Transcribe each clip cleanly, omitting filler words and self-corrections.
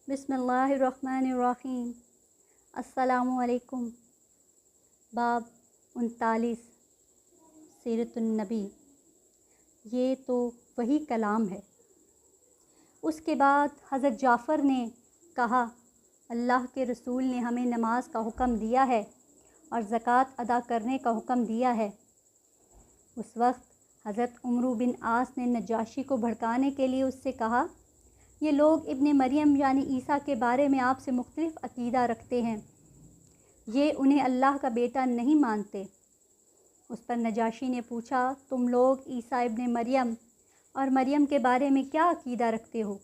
बिस्मिल्लाहिर्रहमानिर्रहीम। अस्सलामु अलैकुम। बाब 39 सीरतुन्नबी। ये तो वही कलाम है। उसके बाद हज़रत जाफ़र ने कहा, अल्लाह के रसूल ने हमें नमाज का हुक्म दिया है और ज़कात अदा करने का हुक्म दिया है। उस वक्त हज़रत उमर बिन आस ने नजाशी को भड़काने के लिए उससे कहा, ये लोग इब्ने मरियम यानी ईसा के बारे में आपसे मुख्तलिफ़ अक़ीदा रखते हैं, ये उन्हें अल्लाह का बेटा नहीं मानते। उस पर नजाशी ने पूछा, तुम लोग ईसा इब्ने मरियम और मरियम के बारे में क्या अक़ीदा रखते हो?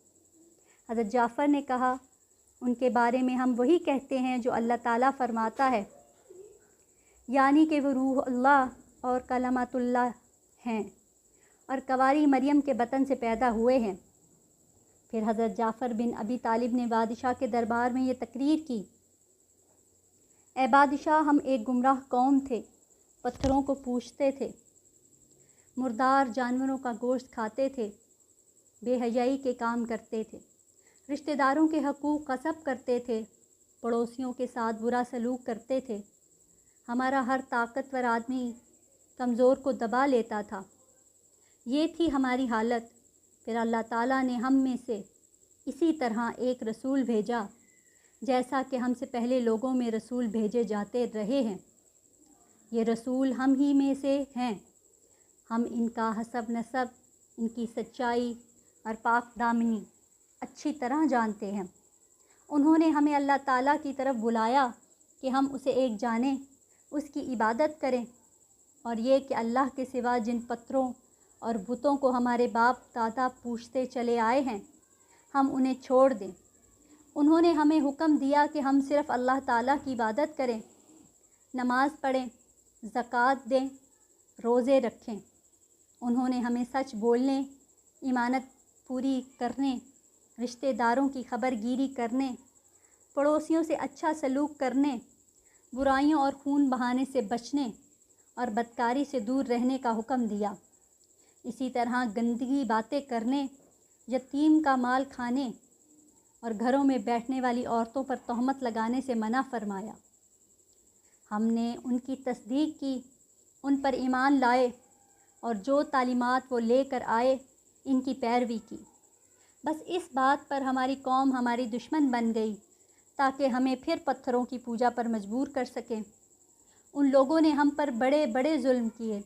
हज़रत जाफ़र ने कहा, उनके बारे में हम वही कहते हैं जो अल्लाह ताला फ़रमाता है, यानी कि वो रूह अल्लाह और कलमतुल्लाह हैं और कवारी मरियम के बतन से पैदा हुए हैं। फिर हज़रत जाफ़र बिन अबी तालिब ने बादशाह के दरबार में ये तकरीर की, ए बादशाह, हम एक गुमराह कौम थे, पत्थरों को पूजते थे, मुर्दार जानवरों का गोश्त खाते थे, बेहयाई के काम करते थे, रिश्तेदारों के हकूक़ ग़स्ब करते थे, पड़ोसियों के साथ बुरा सलूक करते थे। हमारा हर ताकतवर आदमी कमज़ोर को दबा लेता था। ये थी हमारी हालत। फिर अल्लाह ताला ने हम में से इसी तरह एक रसूल भेजा, जैसा कि हमसे पहले लोगों में रसूल भेजे जाते रहे हैं। ये रसूल हम ही में से हैं। हम इनका हसब नसब, इनकी सच्चाई और पाक दामनी अच्छी तरह जानते हैं। उन्होंने हमें अल्लाह ताला की तरफ बुलाया कि हम उसे एक जानें, उसकी इबादत करें, और ये कि अल्लाह के सिवा जिन पत्थरों और बुतों को हमारे बाप दादा पूजते चले आए हैं, हम उन्हें छोड़ दें। उन्होंने हमें हुक्म दिया कि हम सिर्फ़ अल्लाह ताला की इबादत करें, नमाज़ पढ़ें, ज़कात दें, रोज़े रखें। उन्होंने हमें सच बोलने, ईमानत पूरी करने, रिश्तेदारों की खबरगिरी करने, पड़ोसियों से अच्छा सलूक करने, बुराइयों और खून बहाने से बचने और बदकारी से दूर रहने का हुक्म दिया। इसी तरह गंदगी बातें करने, यतीम का माल खाने और घरों में बैठने वाली औरतों पर तोहमत लगाने से मना फरमाया। हमने उनकी तस्दीक की, उन पर ईमान लाए और जो तालीमात वो लेकर आए इनकी पैरवी की। बस इस बात पर हमारी कौम हमारी दुश्मन बन गई ताकि हमें फिर पत्थरों की पूजा पर मजबूर कर सकें। उन लोगों ने हम पर बड़े बड़े जुल्म किए,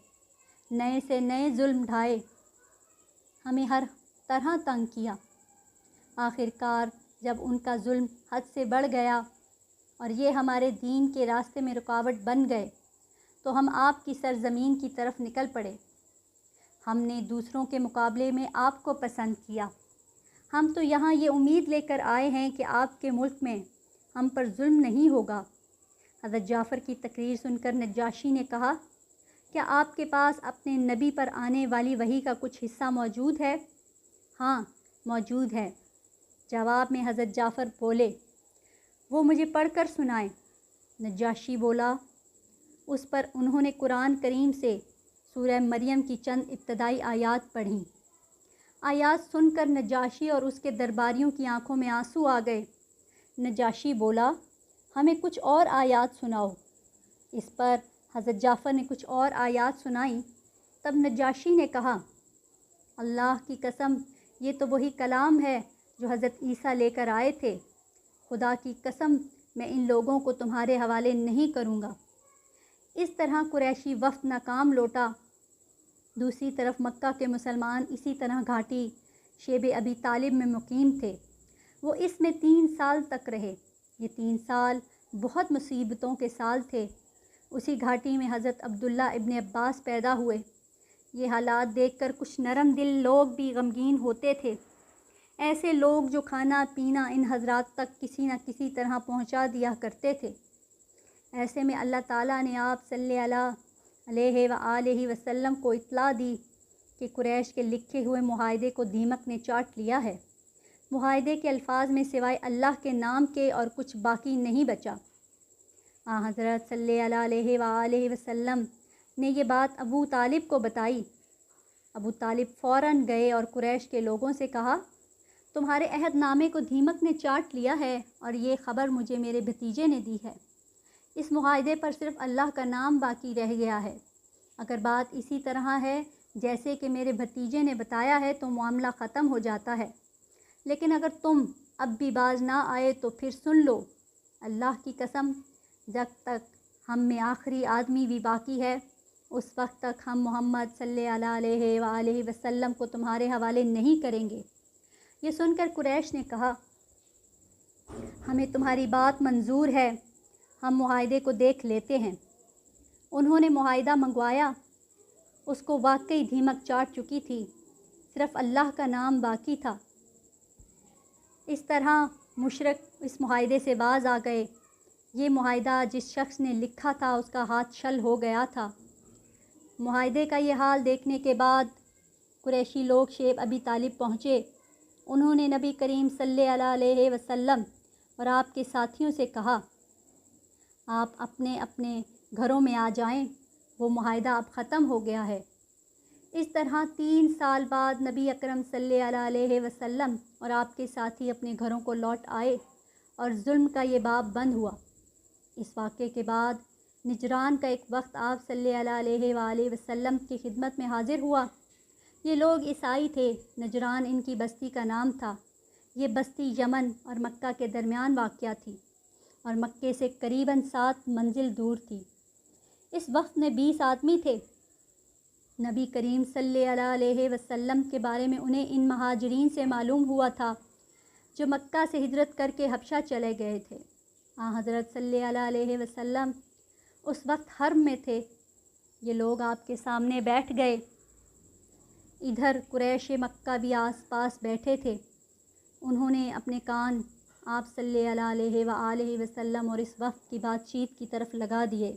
नए से नए जुल्म ढाए, हमें हर तरह तंग किया। आखिरकार जब उनका जुल्म हद से बढ़ गया और ये हमारे दीन के रास्ते में रुकावट बन गए, तो हम आपकी सरज़मीन की तरफ निकल पड़े। हमने दूसरों के मुकाबले में आपको पसंद किया। हम तो यहाँ ये उम्मीद लेकर आए हैं कि आपके मुल्क में हम पर जुल्म नहीं होगा। हज़रत जाफ़र की तकरीर सुनकर नजाशी ने कहा, क्या आपके पास अपने नबी पर आने वाली वही का कुछ हिस्सा मौजूद है? हाँ, मौजूद है। जवाब में हज़रत जाफ़र बोले, वो मुझे पढ़कर सुनाएं। नजाशी बोला। उस पर उन्होंने कुरान करीम से सूरह मरियम की चंद इब्तदाई आयात पढ़ीं। आयात सुनकर नजाशी और उसके दरबारियों की आंखों में आंसू आ गए। नजाशी बोला, हमें कुछ और आयात सुनाओ। इस पर हज़रत जाफ़र ने कुछ और आयात सुनाई। तब नजाशी ने कहा, अल्लाह की कसम, ये तो वही कलाम है जो हज़रत ईसा लेकर आए थे। खुदा की कसम, मैं इन लोगों को तुम्हारे हवाले नहीं करूँगा। इस तरह कुरैशी वफ़द नाकाम लौटा। दूसरी तरफ मक्का के मुसलमान इसी तरह घाटी शेब अबी तालिब में मुकीम थे। वो इसमें 3 साल तक रहे। ये 3 साल बहुत मुसीबतों के साल थे। उसी घाटी में हज़रत अब्दुल्ला इब्ने अब्बास पैदा हुए। ये हालात देखकर कुछ नरम दिल लोग भी गमगीन होते थे। ऐसे लोग जो खाना पीना इन हज़रात तक किसी न किसी तरह पहुंचा दिया करते थे। ऐसे में अल्लाह ताला ने आप सल्लल्लाहु अलैहि वसल्लम को इत्तला दी कि कुरैश के लिखे हुए मुआहदे को दीमक ने चाट लिया है। मुआहदे के अल्फाज में सिवाय अल्लाह के नाम के और कुछ बाकी नहीं बचा। हज़रत सल्लल्लाहु अलैहि वसल्लम ने ये बात अबू तालिब को बताई। अबू तालिब फ़ौरन गए और कुरैश के लोगों से कहा, तुम्हारे अहद नामे को दीमक ने चाट लिया है और ये ख़बर मुझे मेरे भतीजे ने दी है। इस मुआहदे पर सिर्फ़ अल्लाह का नाम बाकी रह गया है। अगर बात इसी तरह है जैसे कि मेरे भतीजे ने बताया है तो मामला ख़त्म हो जाता है, लेकिन अगर तुम अब भी बाज ना आए तो फिर सुन लो, अल्लाह की कसम, जब तक हम में आखिरी आदमी भी बाकी है उस वक्त तक हम मोहम्मद सल्लल्लाहु अलैहि वसल्लम को तुम्हारे हवाले नहीं करेंगे। ये सुनकर कुरैश ने कहा, हमें तुम्हारी बात मंजूर है, हम मुआहदे को देख लेते हैं। उन्होंने मुआहदा मंगवाया। उसको वाकई दीमक चाट चुकी थी, सिर्फ़ अल्लाह का नाम बाकी था। इस तरह मुशरिक इस मुआहदे से बाज आ गए। ये मुआहदा जिस शख्स ने लिखा था उसका हाथ छल हो गया था। मुआहदे का ये हाल देखने के बाद कुरैशी लोग शेब अबी तालिब पहुँचे। उन्होंने नबी करीम सल्लल्लाहु अलैहि वसल्लम और आपके साथियों से कहा, आप अपने अपने घरों में आ जाएं, वो मुआहदा अब ख़त्म हो गया है। इस तरह 3 साल बाद नबी अकरम सल्लल्लाहु अलैहि वसल्लम और आपके साथी अपने घरों को लौट आए और जुल्म का ये बाब बंद हुआ। इस वाक़े के बाद निजरान का एक वक्त आप सल्लल्लाहु अलैहि वसल्लम की खिदमत में हाजिर हुआ। ये लोग ईसाई थे। नजरान इनकी बस्ती का नाम था। ये बस्ती यमन और मक्का के दरमियान वाक़या थी और मक्के से करीबन 7 मंजिल दूर थी। इस वक्त में 20 आदमी थे। नबी करीम सल्लल्लाहु अलैहि वसल्लम के बारे में उन्हें इन महाजरीन से मालूम हुआ था जो मक्का से हिजरत करके हबशा चले गए थे। हज़रत सल्लल्लाहु अलैहि वसल्लम उस वक्त हर्म में थे। ये लोग आपके सामने बैठ गए। इधर कुरैश मक्का भी आस पास बैठे थे। उन्होंने अपने कान आप सल्लल्लाहु अलैहि वसल्लम और इस वक्त की बातचीत की तरफ लगा दिए।